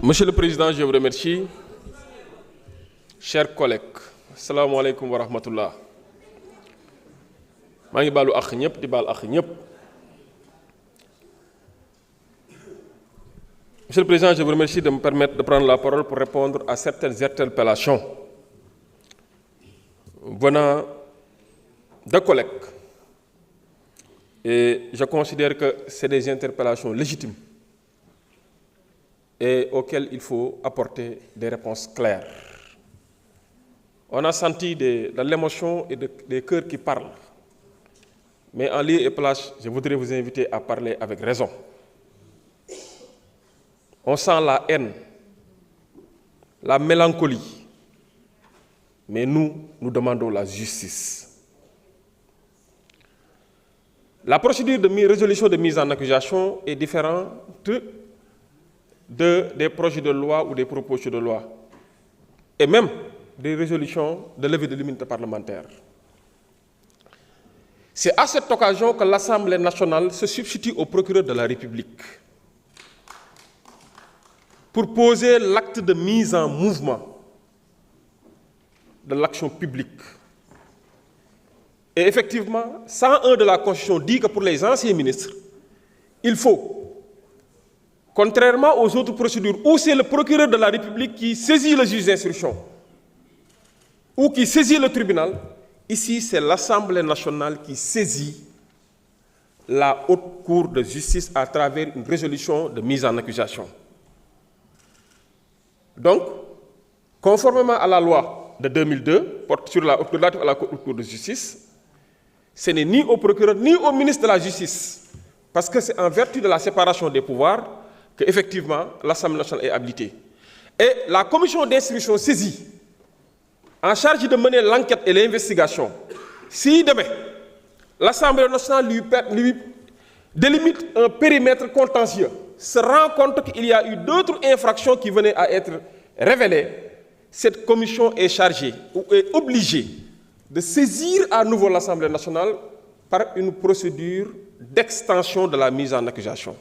Monsieur le Président, je vous remercie. Chers collègues, assalamu alaikum wa rahmatullah. Je suis balu ak ñep di bal ak ñep. Monsieur le Président, je vous remercie de me permettre de prendre la parole pour répondre à certaines interpellations venant de collègues. Et je considère que c'est des interpellations légitimes et auxquelles il faut apporter des réponses claires. On a senti de l'émotion et des cœurs qui parlent. Mais en lieu et place, je voudrais vous inviter à parler avec raison. On sent la haine, la mélancolie. Mais nous demandons la justice. La procédure de résolution de mise en accusation est différente des projets de loi ou des propositions de loi, et même des résolutions de levée de l'immunité parlementaire. C'est à cette occasion que l'Assemblée nationale se substitue au procureur de la République pour poser l'acte de mise en mouvement de l'action publique. Et effectivement, 101 de la Constitution dit que pour les anciens ministres, il faut, contrairement aux autres procédures où c'est le procureur de la République qui saisit le juge d'instruction ou qui saisit le tribunal, ici c'est l'Assemblée nationale qui saisit la haute cour de justice à travers une résolution de mise en accusation. Donc, conformément à la loi de 2002, porte sur la relative à la haute cour de justice, ce n'est ni au procureur ni au ministre de la Justice, parce que c'est en vertu de la séparation des pouvoirs qu'effectivement l'Assemblée nationale est habilitée. Et la commission d'instruction saisie, en charge de mener l'enquête et l'investigation, si demain l'Assemblée nationale lui délimite un périmètre contentieux, se rend compte qu'il y a eu d'autres infractions qui venaient à être révélées, cette commission est chargée ou est obligée de saisir à nouveau l'Assemblée nationale par une procédure d'extension de la mise en accusation.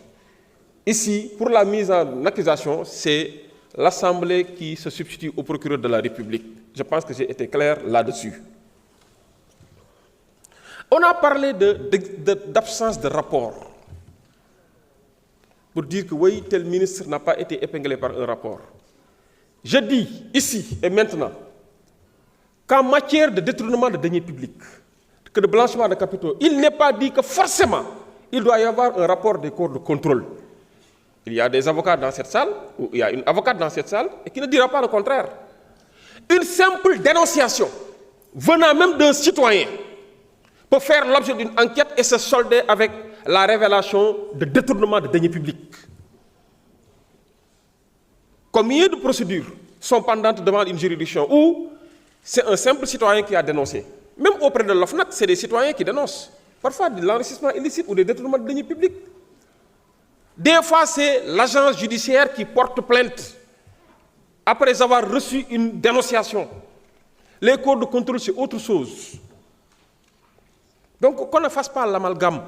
Ici, pour la mise en accusation, c'est l'Assemblée qui se substitue au procureur de la République. Je pense que j'ai été clair là-dessus. On a parlé d'absence de rapport, pour dire que oui, tel ministre n'a pas été épinglé par un rapport. Je dis ici et maintenant qu'en matière de détournement de deniers publics, que de blanchiment de capitaux, il n'est pas dit que forcément il doit y avoir un rapport des corps de contrôle. Il y a des avocats dans cette salle, ou il y a une avocate dans cette salle, et qui ne dira pas le contraire. Une simple dénonciation venant même d'un citoyen peut faire l'objet d'une enquête et se solder avec la révélation de détournement de deniers publics. Combien de procédures sont pendantes devant une juridiction où c'est un simple citoyen qui a dénoncé? Même auprès de l'OFNAC, c'est des citoyens qui dénoncent. Parfois de l'enrichissement illicite ou des détournements de deniers publics. Des fois, c'est l'agence judiciaire qui porte plainte après avoir reçu une dénonciation. Les corps de contrôle, c'est autre chose. Donc, qu'on ne fasse pas l'amalgame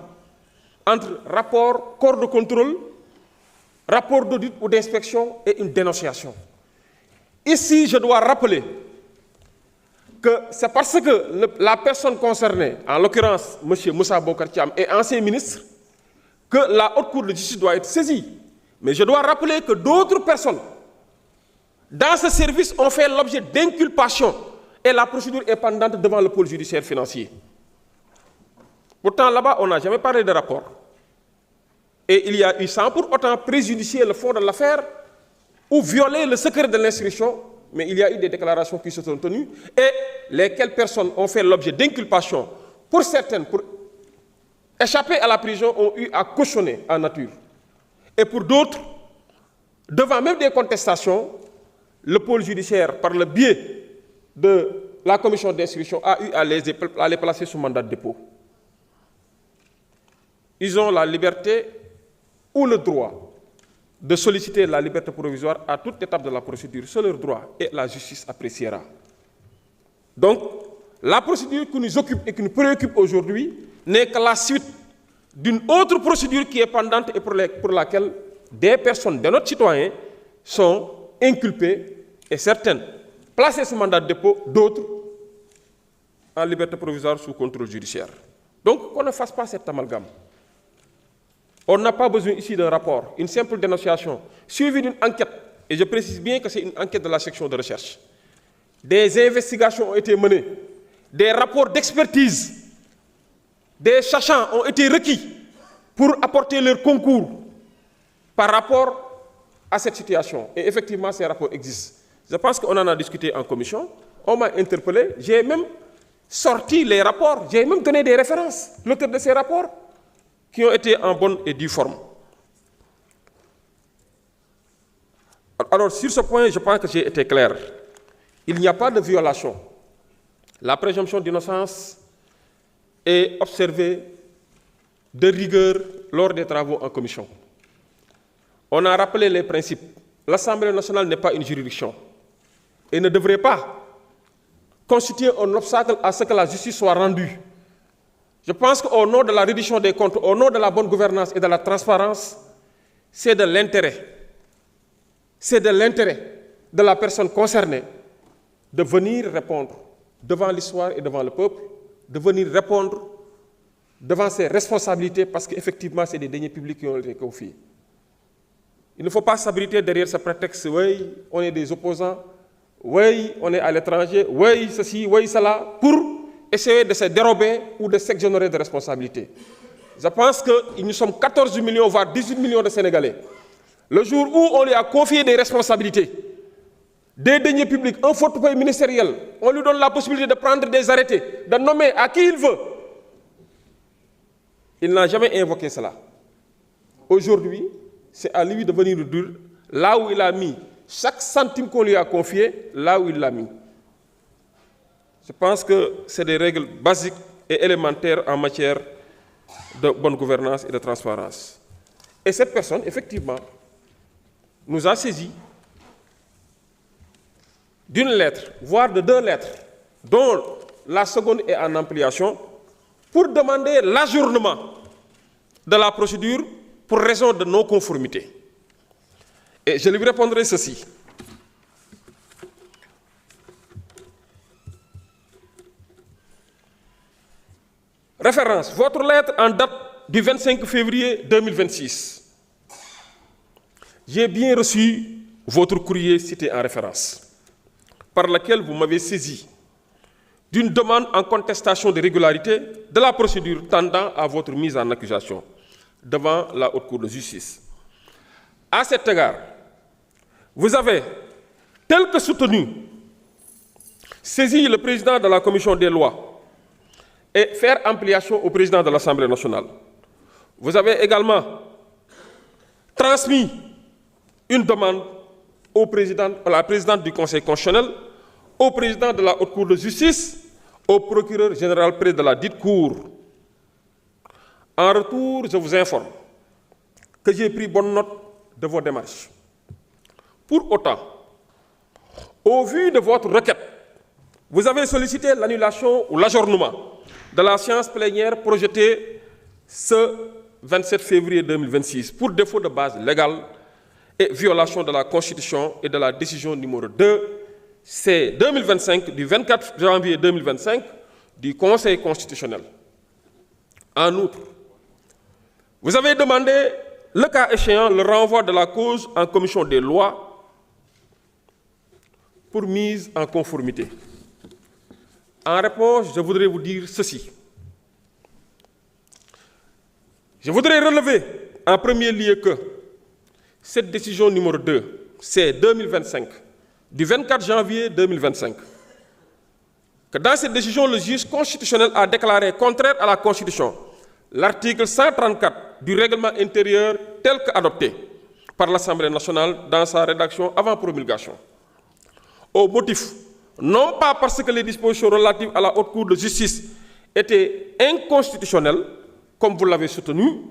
entre rapport, corps de contrôle, rapport d'audit ou d'inspection et une dénonciation. Ici, je dois rappeler que c'est parce que la personne concernée, en l'occurrence M. Moussa Bocar Thiam, est ancien ministre, que la haute cour de justice doit être saisie. Mais je dois rappeler que d'autres personnes dans ce service ont fait l'objet d'inculpation et la procédure est pendante devant le pôle judiciaire financier. Pourtant, là-bas, on n'a jamais parlé de rapport. Et il y a eu, sans pour autant préjudicier le fond de l'affaire ou violer le secret de l'instruction, mais il y a eu des déclarations qui se sont tenues et lesquelles personnes ont fait l'objet d'inculpation. Pour certaines, pour échapper à la prison, ont eu à cautionner en nature. Et pour d'autres, devant même des contestations, le pôle judiciaire, par le biais de la commission d'instruction, a eu à les placer sous mandat de dépôt. Ils ont la liberté ou le droit de solliciter la liberté provisoire à toute étape de la procédure. C'est leur droit et la justice appréciera. Donc, la procédure qui nous occupe et qui nous préoccupe aujourd'hui n'est que la suite d'une autre procédure qui est pendante et pour laquelle des personnes, de notre citoyens, sont inculpées et certaines placées sous mandat de dépôt, d'autres en liberté provisoire sous contrôle judiciaire. Donc, qu'on ne fasse pas cet amalgame. On n'a pas besoin ici d'un rapport, une simple dénonciation, suivie d'une enquête, et je précise bien que c'est une enquête de la section de recherche. Des investigations ont été menées, des rapports d'expertise, des sachants ont été requis pour apporter leur concours par rapport à cette situation. Et effectivement, ces rapports existent. Je pense qu'on en a discuté en commission, on m'a interpellé, j'ai même sorti les rapports, j'ai même donné des références, l'auteur de ces rapports, qui ont été en bonne et due forme. Alors, sur ce point, je pense que j'ai été clair. Il n'y a pas de violation. La présomption d'innocence est observée de rigueur lors des travaux en commission. On a rappelé les principes. L'Assemblée nationale n'est pas une juridiction et ne devrait pas constituer un obstacle à ce que la justice soit rendue. Je pense qu'au nom de la reddition des comptes, au nom de la bonne gouvernance et de la transparence, c'est de l'intérêt. C'est de l'intérêt de la personne concernée de venir répondre devant l'histoire et devant le peuple, de venir répondre devant ses responsabilités parce qu'effectivement, c'est des deniers publics qui ont été confiés. Il ne faut pas s'abriter derrière ce prétexte, oui, on est des opposants, oui, on est à l'étranger, oui, ceci, oui, cela, pour essayer de se dérober ou de s'exonérer de responsabilités. Je pense que nous sommes 14 millions, voire 18 millions de Sénégalais. Le jour où on lui a confié des responsabilités, des deniers publics, un portefeuille ministériel, on lui donne la possibilité de prendre des arrêtés, de nommer à qui il veut. Il n'a jamais invoqué cela. Aujourd'hui, c'est à lui de venir nous dire là où il a mis chaque centime qu'on lui a confié, là où il l'a mis. Je pense que c'est des règles basiques et élémentaires en matière de bonne gouvernance et de transparence. Et cette personne, effectivement, nous a saisi d'une lettre, voire de 2 lettres, dont la seconde est en ampliation, pour demander l'ajournement de la procédure pour raison de non-conformité. Et je lui répondrai ceci. Référence, votre lettre en date du 25 février 2026. J'ai bien reçu votre courrier cité en référence, par laquelle vous m'avez saisi d'une demande en contestation de régularité de la procédure tendant à votre mise en accusation devant la Haute Cour de justice. À cet égard, vous avez, tel que soutenu, saisi le président de la Commission des lois et faire ampliation au président de l'Assemblée nationale. Vous avez également transmis une demande au président, à la présidente du Conseil constitutionnel, au président de la Haute Cour de justice, au procureur général près de la dite Cour. En retour, je vous informe que j'ai pris bonne note de vos démarches. Pour autant, au vu de votre requête, vous avez sollicité l'annulation ou l'ajournement de la séance plénière projetée ce 27 février 2026 pour défaut de base légale et violation de la Constitution et de la décision numéro 2 C-2025 du 24 janvier 2025 du Conseil constitutionnel. En outre, vous avez demandé, le cas échéant, le renvoi de la cause en commission des lois pour mise en conformité. En réponse, je voudrais vous dire ceci. Je voudrais relever en premier lieu que cette décision numéro 2, c'est 2025, du 24 janvier 2025, que dans cette décision, le juge constitutionnel a déclaré contraire à la Constitution l'article 134 du règlement intérieur tel qu'adopté par l'Assemblée nationale dans sa rédaction avant promulgation. Au motif, non pas parce que les dispositions relatives à la Haute Cour de justice étaient inconstitutionnelles, comme vous l'avez soutenu,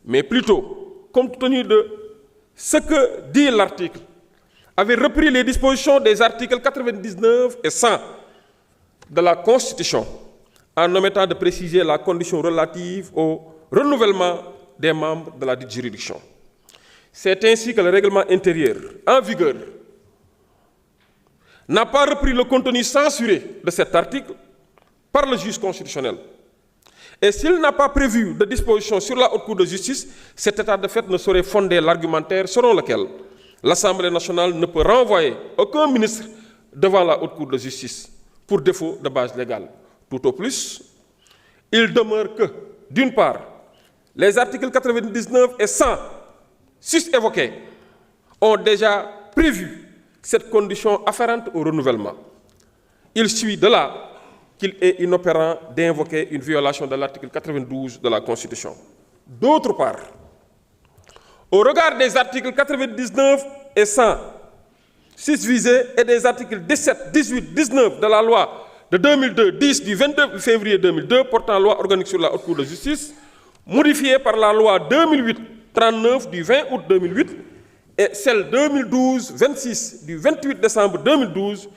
mais plutôt, compte tenu de ce que dit l'article, avait repris les dispositions des articles 99 et 100 de la Constitution, en omettant de préciser la condition relative au renouvellement des membres de la dite juridiction. C'est ainsi que le règlement intérieur, en vigueur, n'a pas repris le contenu censuré de cet article par le juge constitutionnel. Et s'il n'a pas prévu de disposition sur la Haute Cour de justice, cet état de fait ne saurait fonder l'argumentaire selon lequel l'Assemblée nationale ne peut renvoyer aucun ministre devant la Haute Cour de justice pour défaut de base légale. Tout au plus, il demeure que, d'une part, les articles 99 et 100 sus-évoqués ont déjà prévu cette condition afférente au renouvellement. Il suit de là qu'il est inopérant d'invoquer une violation de l'article 92 de la Constitution. D'autre part, au regard des articles 99 et 100 visés et des articles 17, 18, 19 de la loi de 2002, 10 du 22 février 2002 portant loi organique sur la Haute Cour de justice, modifiée par la loi 2008-39 du 20 août 2008 et celle 2012-26 du 28 décembre 2012,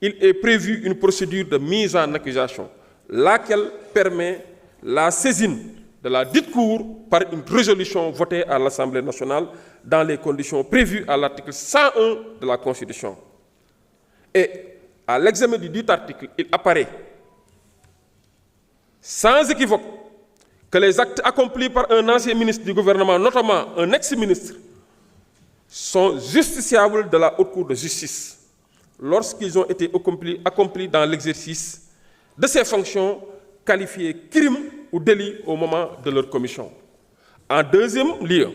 il est prévu une procédure de mise en accusation, laquelle permet la saisine de la dite Cour par une résolution votée à l'Assemblée nationale dans les conditions prévues à l'article 101 de la Constitution. Et à l'examen du dit article, il apparaît sans équivoque que les actes accomplis par un ancien ministre du gouvernement, notamment un ex-ministre, sont justiciables de la Haute Cour de justice lorsqu'ils ont été accomplis dans l'exercice de ces fonctions qualifiées crime ou délit au moment de leur commission. En deuxième lieu,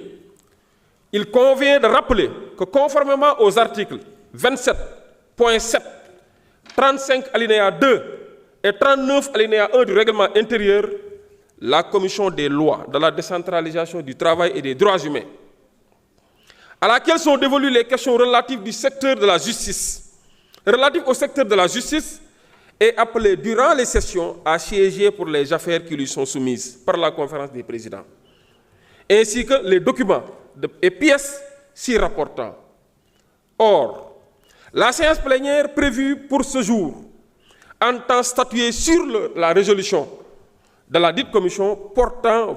il convient de rappeler que conformément aux articles 27.7, 35 alinéa 2 et 39 alinéa 1 du règlement intérieur, la commission des lois, de la décentralisation du travail et des droits humains, à laquelle sont dévolues les questions relatives du secteur de la justice, relatives au secteur de la justice, est appelée durant les sessions à siéger pour les affaires qui lui sont soumises par la conférence des présidents, ainsi que les documents et pièces s'y rapportant. Or, la séance plénière prévue pour ce jour entend statuer sur la résolution de la dite commission portant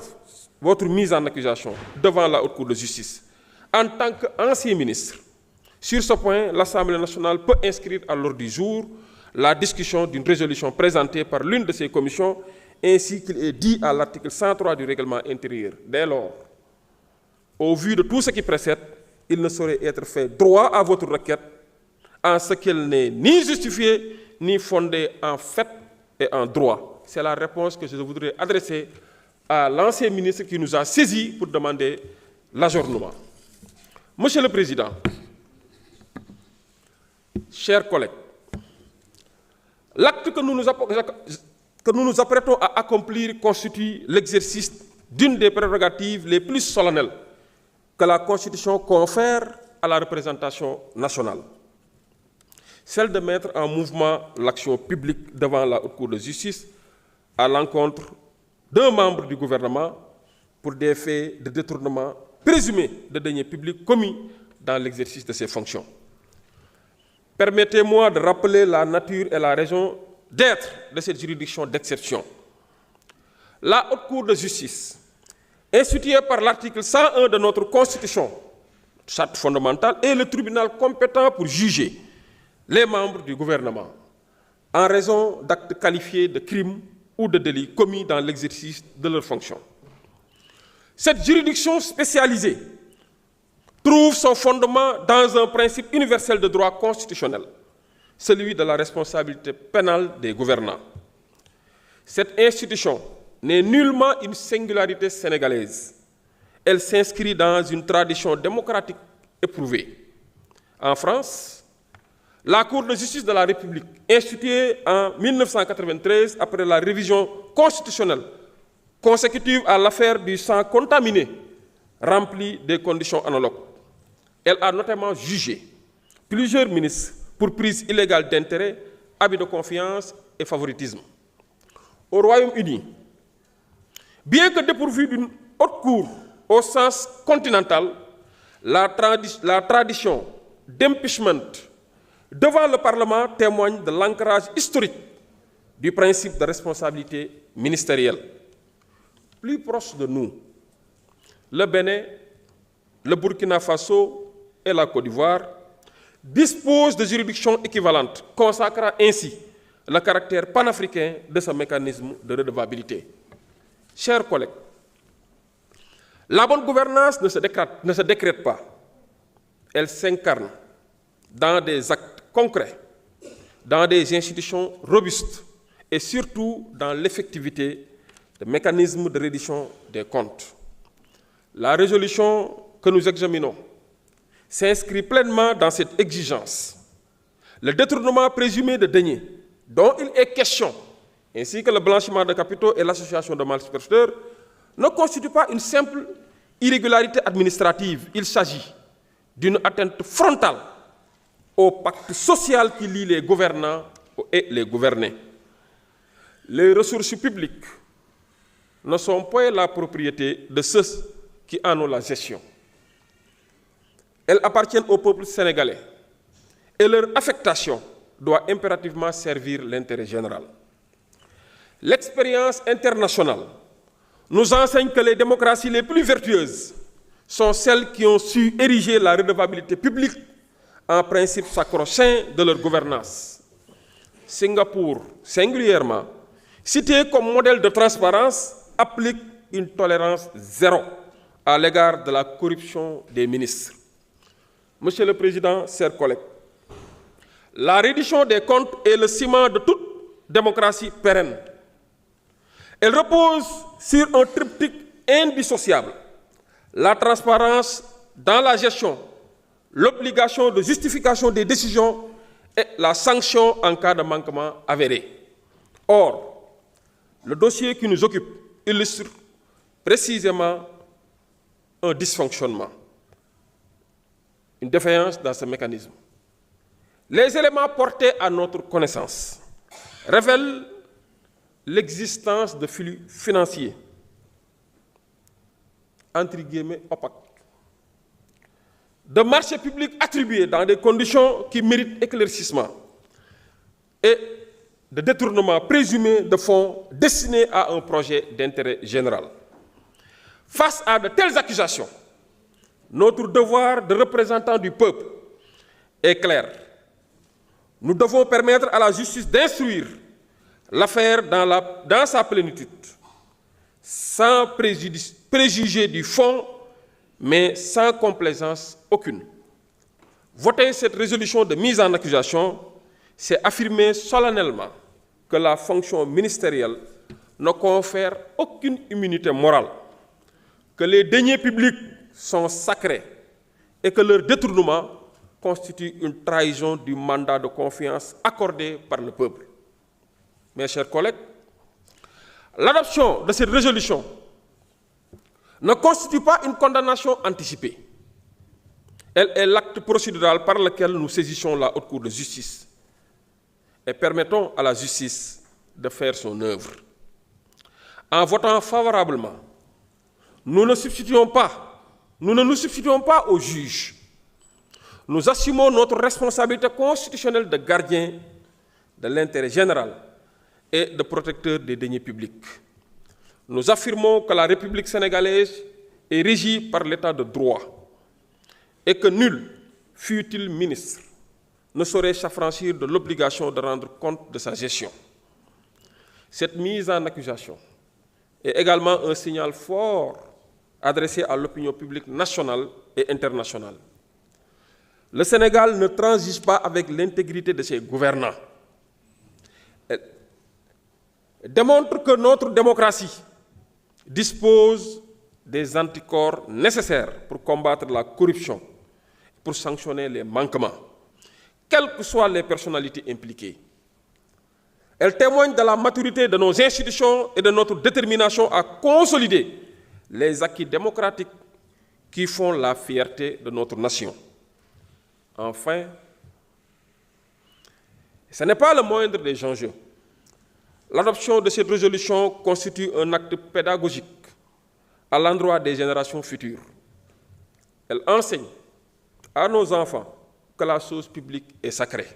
votre mise en accusation devant la Haute Cour de justice. En tant qu'ancien ministre, sur ce point, l'Assemblée nationale peut inscrire à l'ordre du jour la discussion d'une résolution présentée par l'une de ces commissions, ainsi qu'il est dit à l'article 103 du règlement intérieur. Dès lors, au vu de tout ce qui précède, il ne saurait être fait droit à votre requête en ce qu'elle n'est ni justifiée ni fondée en fait et en droit. C'est la réponse que je voudrais adresser à l'ancien ministre qui nous a saisis pour demander l'ajournement. Monsieur le Président, chers collègues, l'acte que nous nous apprêtons à accomplir constitue l'exercice d'une des prérogatives les plus solennelles que la Constitution confère à la représentation nationale, celle de mettre en mouvement l'action publique devant la Haute Cour de justice à l'encontre d'un membre du gouvernement pour des faits de détournement présumés de deniers publics commis dans l'exercice de ses fonctions. Permettez-moi de rappeler la nature et la raison d'être de cette juridiction d'exception. La Haute Cour de justice, instituée par l'article 101 de notre Constitution, charte fondamentale, est le tribunal compétent pour juger les membres du gouvernement en raison d'actes qualifiés de crimes ou de délits commis dans l'exercice de leurs fonctions. Cette juridiction spécialisée trouve son fondement dans un principe universel de droit constitutionnel, celui de la responsabilité pénale des gouvernants. Cette institution n'est nullement une singularité sénégalaise. Elle s'inscrit dans une tradition démocratique éprouvée. En France, la Cour de justice de la République, instituée en 1993 après la révision constitutionnelle consécutive à l'affaire du sang contaminé, remplit des conditions analogues. Elle a notamment jugé plusieurs ministres pour prise illégale d'intérêt, abus de confiance et favoritisme. Au Royaume-Uni, bien que dépourvue d'une haute cour au sens continental, la tradition d'impeachment devant le Parlement témoigne de l'ancrage historique du principe de responsabilité ministérielle. Plus proche de nous, le Bénin, le Burkina Faso et la Côte d'Ivoire disposent de juridictions équivalentes, consacrant ainsi le caractère panafricain de ce mécanisme de redevabilité. Chers collègues, la bonne gouvernance ne se décrète pas. Elle s'incarne dans des actes concrets, dans des institutions robustes et surtout dans l'effectivité des mécanismes de reddition des comptes. La résolution que nous examinons s'inscrit pleinement dans cette exigence. Le détournement présumé de deniers, dont il est question, ainsi que le blanchiment de capitaux et l'association de malfaiteurs, ne constituent pas une simple irrégularité administrative. Il s'agit d'une atteinte frontale au pacte social qui lie les gouvernants et les gouvernés. Les ressources publiques ne sont pas la propriété de ceux qui en ont la gestion. Elles appartiennent au peuple sénégalais et leur affectation doit impérativement servir l'intérêt général. L'expérience internationale nous enseigne que les démocraties les plus vertueuses sont celles qui ont su ériger la redevabilité publique en principe sacro-saint de leur gouvernance. Singapour, singulièrement, cité comme modèle de transparence, applique une tolérance zéro à l'égard de la corruption des ministres. Monsieur le Président, chers collègues, la reddition des comptes est le ciment de toute démocratie pérenne. Elle repose sur un triptyque indissociable: la transparence dans la gestion, l'obligation de justification des décisions et la sanction en cas de manquement avéré. Or, le dossier qui nous occupe illustre précisément un dysfonctionnement, une défaillance dans ce mécanisme. Les éléments portés à notre connaissance révèlent l'existence de flux financiers, entre guillemets, opaques, de marchés publics attribués dans des conditions qui méritent éclaircissement et de détournement présumé de fonds destinés à un projet d'intérêt général. Face à de telles accusations, notre devoir de représentant du peuple est clair. Nous devons permettre à la justice d'instruire l'affaire dans sa plénitude, sans préjuger du fond, mais sans complaisance aucune. Voter cette résolution de mise en accusation, c'est affirmer solennellement que la fonction ministérielle ne confère aucune immunité morale, que les deniers publics sont sacrés et que leur détournement constitue une trahison du mandat de confiance accordé par le peuple. Mes chers collègues, l'adoption de cette résolution ne constitue pas une condamnation anticipée. Elle est l'acte procédural par lequel nous saisissons la Haute Cour de justice et permettons à la justice de faire son œuvre. En votant favorablement, nous ne nous substituons pas aux juges. Nous assumons notre responsabilité constitutionnelle de gardien de l'intérêt général et de protecteur des deniers publics. Nous affirmons que la République sénégalaise est régie par l'état de droit et que nul, fût-il ministre, ne saurait s'affranchir de l'obligation de rendre compte de sa gestion. Cette mise en accusation est également un signal fort adressé à l'opinion publique nationale et internationale. Le Sénégal ne transige pas avec l'intégrité de ses gouvernants. Elle démontre que notre démocratie dispose des anticorps nécessaires pour combattre la corruption, pour sanctionner les manquements, quelles que soient les personnalités impliquées. Elle témoigne de la maturité de nos institutions et de notre détermination à consolider les acquis démocratiques qui font la fierté de notre nation. Enfin, ce n'est pas le moindre des enjeux. L'adoption de cette résolution constitue un acte pédagogique à l'endroit des générations futures. Elle enseigne à nos enfants que la chose publique est sacrée,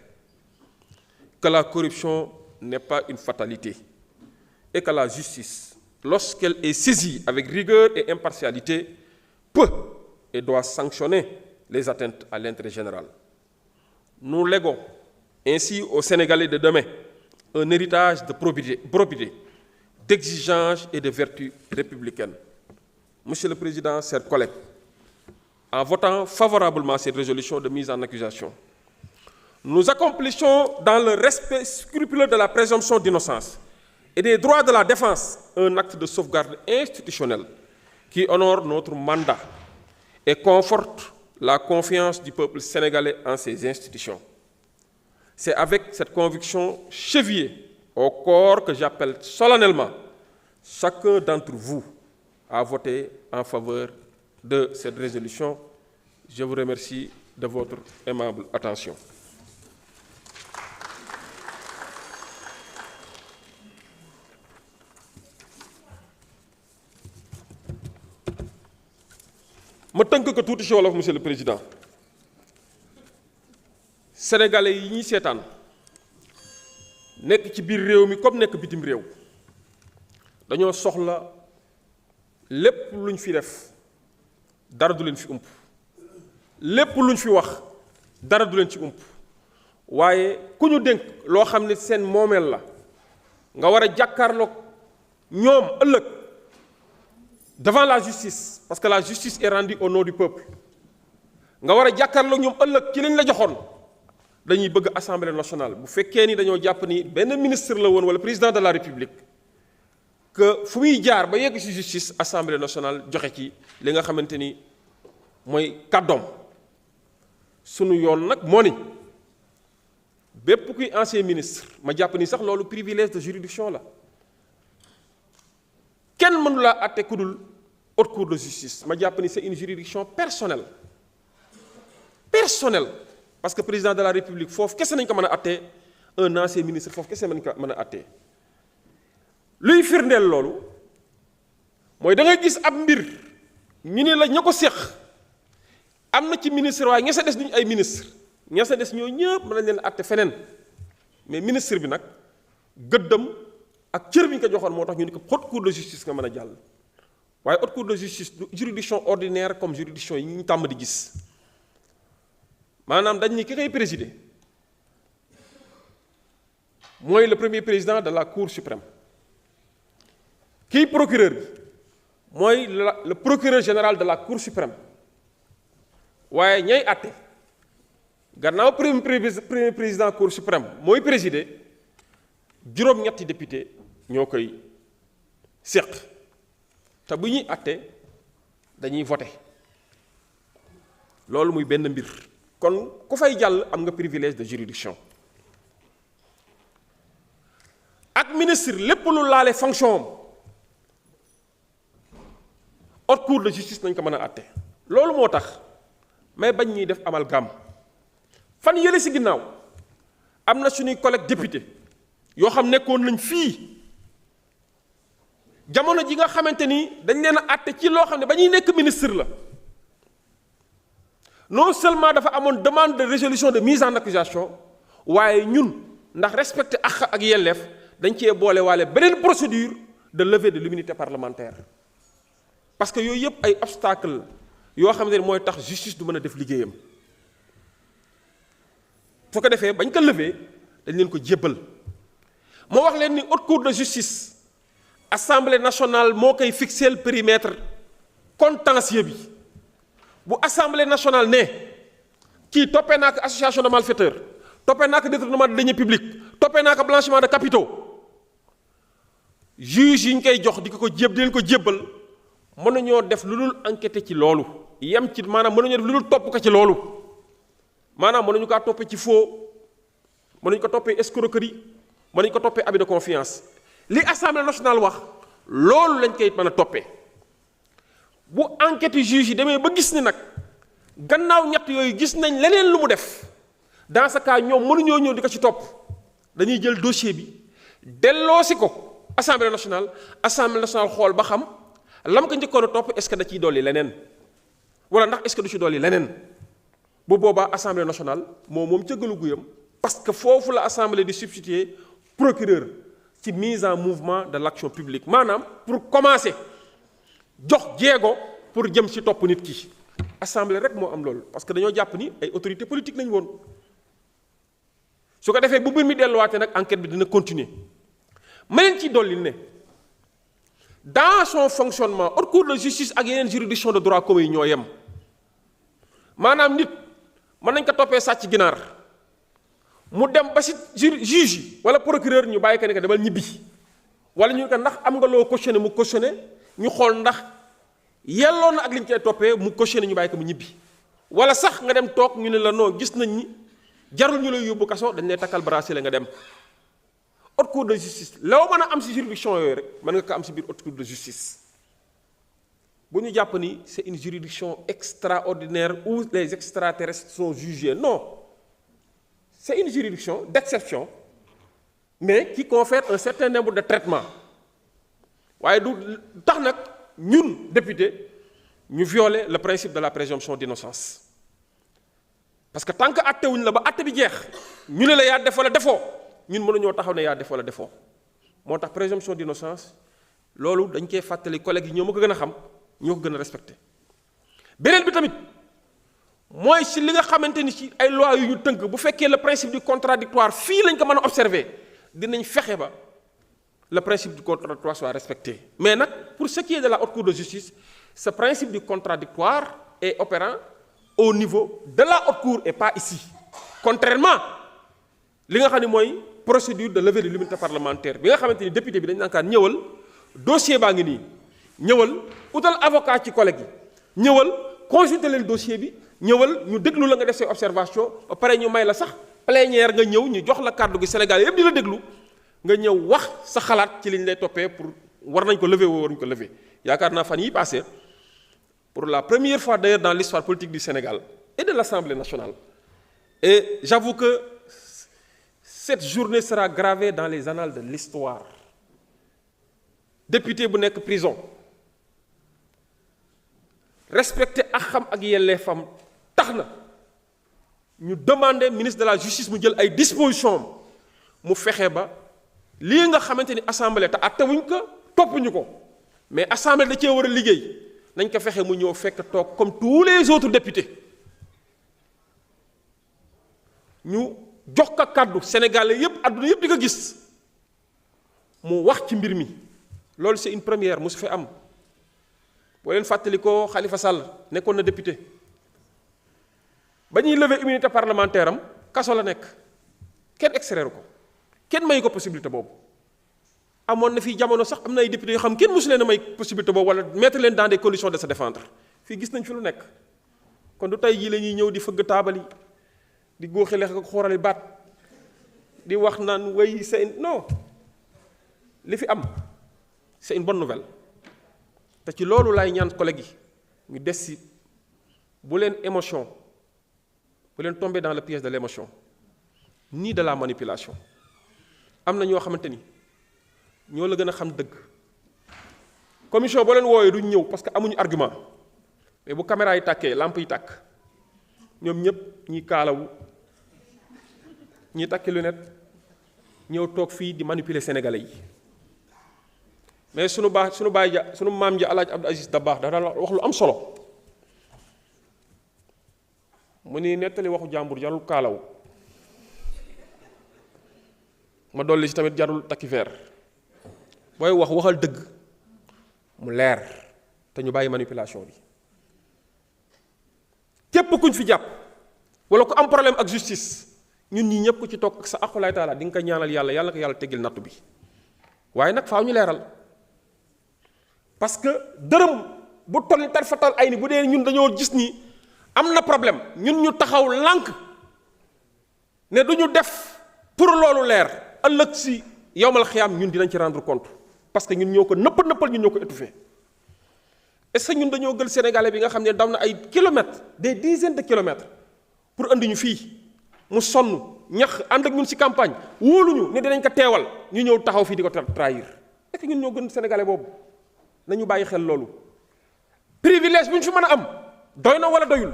que la corruption n'est pas une fatalité et que la justice, lorsqu'elle est saisie avec rigueur et impartialité, peut et doit sanctionner les atteintes à l'intérêt général. Nous léguons ainsi aux Sénégalais de demain un héritage de probité, d'exigence et de vertu républicaine. Monsieur le Président, chers collègues, en votant favorablement cette résolution de mise en accusation, nous accomplissons dans le respect scrupuleux de la présomption d'innocence et des droits de la défense un acte de sauvegarde institutionnelle qui honore notre mandat et conforte la confiance du peuple sénégalais en ses institutions. C'est avec cette conviction chevillée au corps que j'appelle solennellement chacun d'entre vous à voter en faveur de cette résolution. Je vous remercie de votre aimable attention. ma tënk ko tuuti ci wolof, Monsieur le Président. Sénégalais yi ñuy seetaan nekk ci biir réew mi comme nekk bitim réew dañoo soxla lépp luñ fi def dara du leen fi ump, lépp luñ fi wax dara du leen ci ump, waaye ku ñu dénk loo xam ne seen moomeel la nga war a jàkkaarloog ñoom ëllëg devant la justice, parce que la justice est rendue au nom du peuple, nga war a jàkkaarloog ñoom ëllëg ci lañ la joxoon. dañuy bëgg assemblée nationale bu fekkee ni dañoo jàpp ni benn ministre la woon wala président de la république que fu muy jaar ba yegg ci justice assemblée nationale joxe ci li nga xamante ni mooy kàddoom. sunu yoon nag moo ni bépp kuy ancien ministre ma jàpp ni sax loolu privilège de juridiction la kenn mënu laa àtte ku dul haute cour de justice ma jàpp ni c'est une juridiction personnelle. Parce que le président de la République, qu'est-ce que nous avons un ancien ministre, qu'est-ce que nous avons atte lui firndeel loolu mooy da ngay gis ab mbir ñu ne la ña ko séq am na ci ministre waaye ña sa des duñu ay ministre ña sa des ñoo ñëpp mën nañ leen atte feneen mais ministre bi nag gëddam ak cër bi ñu ko joxoon moo tax ñu ne ko haute cour de justice nga mën a jàll waaye haute cour de justice du juridiction ordinaire comme juridiction yi ñu tàmm di gis. maanaam dañ ni ki koy présider mooy le premier président de la cour suprême kii procureur bi mooy le procureur général de la cour suprême waaye ñay àtte gannaaw premier président cour suprême mooy présider juróom-ñetti député ñoo koy séq te bu ñuy àtte dañuy voter loolu muy benn mbir. kon ku fay jàll am nga privilège de juridiction ak ministre lépp lu laale fonction am haute cour de justice nañ ko mën a àtte loolu moo tax mais bañ ñuy def amalgame fan yële ci ginnaaw am na suñuy collègue député yoo xam nekkoon nañ fii jamono ji nga xamante ni dañ leen a àtte ci loo xam ne ba ñuy nekk ministre la. non seulement dafa amoon demande de résolution de mise en accusation waaye ñun ndax respecter ak yelleef dañ cee boole waale beneen procédure de levée de l'immunité parlementaire parce que yooyu yëpp ay obstacle yoo xam ne mooy tax justice du mën a def liggéeyam su ko defee bañ ko lever dañ leen ko jébbal moo wax leen ni haute cour de justice assemblée nationale moo koy fixer le périmètre contentieux bi. bu assemblée nationale ne kii toppee naa ko association de malfaiteurs toppee naa ko détournement de deniers publics toppee naa ko blanchiment de capitaux juge yi ñu koy jox di leen ko jébbal mën nañoo def lu dul enquêter ci loolu yem ci maanaam mën nañoo def lu dul topp ko ci loolu maanaam mën nañu kaa toppee ci faux mën nañu ko toppee escroquerie mën nañu ko toppee abus de confiance li assemblée nationale wax loolu lañ koy mën a toppee. bu enquête juge yi demee ba gis ni nag gannaaw ñett yooyu gis nañ leneen lu mu def dans ce cas ñoom mënuñoo ñëw di ko ci topp dañuy jël dossier bi delloosi ko assemblée nationale xool ba xam lam ko njëkkoon a topp est-ce que da ciy dolli leneen wala ndax est-ce que du ci dolli leneen bu boobaa assemblée nationale moom cëggalu guyam parce que foofu la assemblée di substituer procureur ci mise en mouvement de l'action publique maanaam pour commencer. jox jéego pour jëm ci topp nit ki assemblée rek moo am loolu parce que dañoo jàpp ni ay autorités politiques lañu woon su ko defee bu mbir mi delluwaatee nag enquête bi dina continuer ma leen ci dolli ne dans son fonctionnement haute cour de justice ak yeneen juridiction de droit commun yi ñoo yem maanaam nit mën nañ ko toppee sàcc ginaar mu dem ba si juge yi wala procureur ñu bàyyi ko ne ko demal ñibbi wala ñu ko ndax am nga loo cautionné mu cautionné ñu xool ndax yelloon na ak li ñu koy toppee mu cautionné ñu bàyyi ko mu ñibbi wala sax nga dem toog ñu ne la non gis nañ ni jarul ñu lay yóbbu kaso dañ lay takkal bracelet nga dem haute cour de justice loo mën a am si juridiction yooyu rek mën nga ko am si biir haute cour de justice bu ñu jàpp ni c'est une juridiction extraordinaire où les extraterrestres sont jugés non c'est une juridiction d'exception mais qui confère un certain nombre de traitements waaye du tax nag ñun député ñu violer le principe de la présomption d'innocence parce que tant que àtte wuñ la ba àtte bi jeex ñu ne la yaa def wala defoo ñun mënuñoo taxaw ne yaa def wala defoo moo tax présomption d'innocence loolu dañ koy fàttali collègues yi ñoo ma ko gën a xam ñoo ko gën a respecté beneen bi tamit mooy si li nga xamante ni ci ay lois yu ñu tënk bu fekkee le principe du contradictoire fii lañ ko mën a observer dinañ fexe ba le principe du contradictoire soit respecté mais nag pour ce qui est de la haute cour de justice ce principe du contradictoire est opérant au niveau de la haute cour et pas ici contrairement li nga xam ne mooy procédure de levée de l'immunité parlementaire bi nga xamante ni député bi dañ naan ñëwal dossier baa ngi nii ñëwal utal avocat ci collègue yi ñëwal consulter leen dossier bi ñëwal ñu déglu la nga def say observation ba pare ñu may la sax plénière nga ñëw ñu jox la kàddu gi Sénégal yëpp di la déglu nga ñëw wax sa xalaat ci liñ lay toppee pour war nañ ko lever woo waruñu ko lever yaakaar naa fan yi passé pour la première fois d'ailleurs dans l'histoire politique du Sénégal et de l'Assemblée nationale et j'avoue que cette journée sera gravée dans les annales de l'histoire député bu nekk prison respecter ak xam ak yelleefam tax na ñu demander ministre de la justice mu jël ay dispositions mu fexe ba lii nga xamante ni assemblée te attewuñ ko toppuñu ko mais assemblée da cee war a liggéey nañ ko fexe mu ñëw fekk toog comme tous les autres députés ñu jox ko kàddu sénégalais yépp àdduna yépp di ko gis mu wax ci mbir mi loolu c'est une première mu su fi am boo leen fàttali ko Khalifa Sall nekkoon na député ba ñuy lever immunité parlementaire am kaso la nekk kenn extraire ko kenn mayu ko possibilité boobu amoon na fii jamono sax am na ay députés yoo xam kenn mosu leen a may possibilité boobu wala mettre leen dans des conditions de se défendre fii gis nañ fi lu nekk kon du tey jii la ñuy ñëw di fëgg taabal yi di góoxi leex ak xoorali baat di wax naan way c'est non li fi am c'est une bonne nouvelle te ci loolu laay ñaan collègues yi ñu des si bu leen émotion bu leen tomber dans le piège de l'émotion ni de la manipulation am na ñoo xamante ni ñoo la gën a xam dëgg commission boo leen wooyee duñ ñëw parce que amuñu argument mais bu caméra yi tàkkee lampe yi tàkk ñoom ñëpp ñi kaalawu ñi takki lunette ñëw toog fii di manipuler sénégalais yi mais sunu maam ja Alaaji Abdou Aziz Dabakh dafa daan wax lu am solo mu ni nettali waxu jàmbur jarul kaalaw ma dolli ci tamit jarul takki veer booy waxal dëgg mu leer te ñu bàyyi manipulation bi képp kuñ fi jàpp wala ku am problème ak justice ñun ñi ñëpp ku ci toog ak sa aqulaay taala di nga ko ñaanal yàlla yàlla ko yàlla teggil nattu bi waaye nag faaw ñu leeral parce que dërëm bu toll tarfatal ay ni bu dee ñun dañoo gis ni am na problème ñun ñu taxaw lànk ne du ñu def pour loolu leer ëllëg si yowmal xiyaam ñun dinañ ci rendre compte parce que ñun ñoo ko nëppal ñun ñoo ko étouffé est-ce que ñun dañoo gël sénégalais bi nga xam ne daw na ay kilomètres des dizaines de kilomètres pour andi ñu fii mu sonn ñax ànd ak ñun ci campagne wóoluñu ne dinañ ko teewal ñu ñëw taxaw fii di ko trahir est-ce que ñun ñoo gën sénégalais boobu nañu bàyyi xel loolu privilège bu ñu fi mën a am doy na wala doyul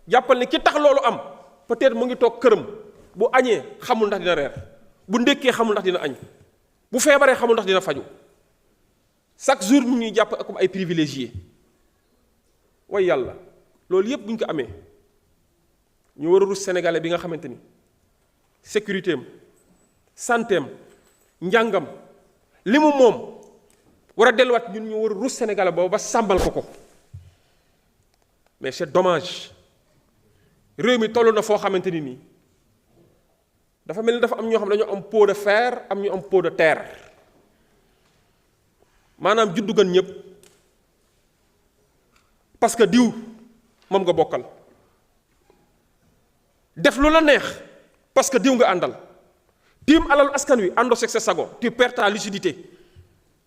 jàppal ne ki tax loolu am peut-être mu ngi toog këram bu añee xamul ndax dina reer bu ndékkee xamul ndax dina añ bu feebaree xamul ndax dina faju chaque jour ñu ñuy jàpp comme ay privilégiés way yàlla loolu yépp bu ñu ko amee ñu war a rus sénégalais bi nga xamante ni sécurité am santé am njàngam li mu moom war a delluwaat ñun ñu war a rus sénégalais boobu ba sàmbal ko ko mais c'est dommage réew mi toll na foo xamante ni nii dafa mel ni dafa am ñoo xam ne dañoo am pot de fer am ñu am pot de terre maanaam juddu gën ñëpp parce que diw moom nga bokkal def lu la neex parce que diw nga àndal tiim alalu askan wi àndoo seeg sa sago tu perds ta lucidité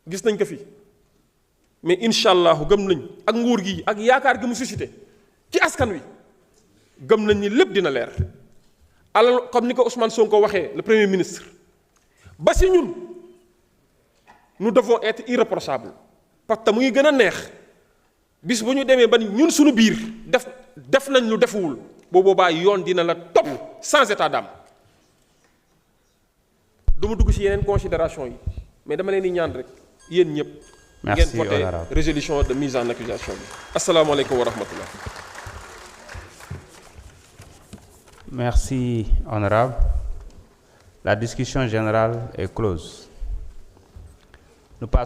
gis nañ ko fi mais incha allahu gëm nañ ak nguur gi ak yaakaar gi mu suscité ci askan wi gëm nañ ni lépp dina leer alal comme ni ko Ousmane Sonko waxee le premier ministre ba si ñun nous devons être irréprochables parce que mu ngi gën a neex bis bu ñu demee ba ñun suñu biir def nañ lu defuwul boo boobaa yoon dina la topp sans état d'âme du ma dugg ci yeneen considération yi mais dama leen di ñaan rek yéen ñëpp. merci ngeen voté résolution de mise en accusation bi. asalaamaaleykum wa rahmatullah. Merci, honorable. La discussion générale est close. Nous passons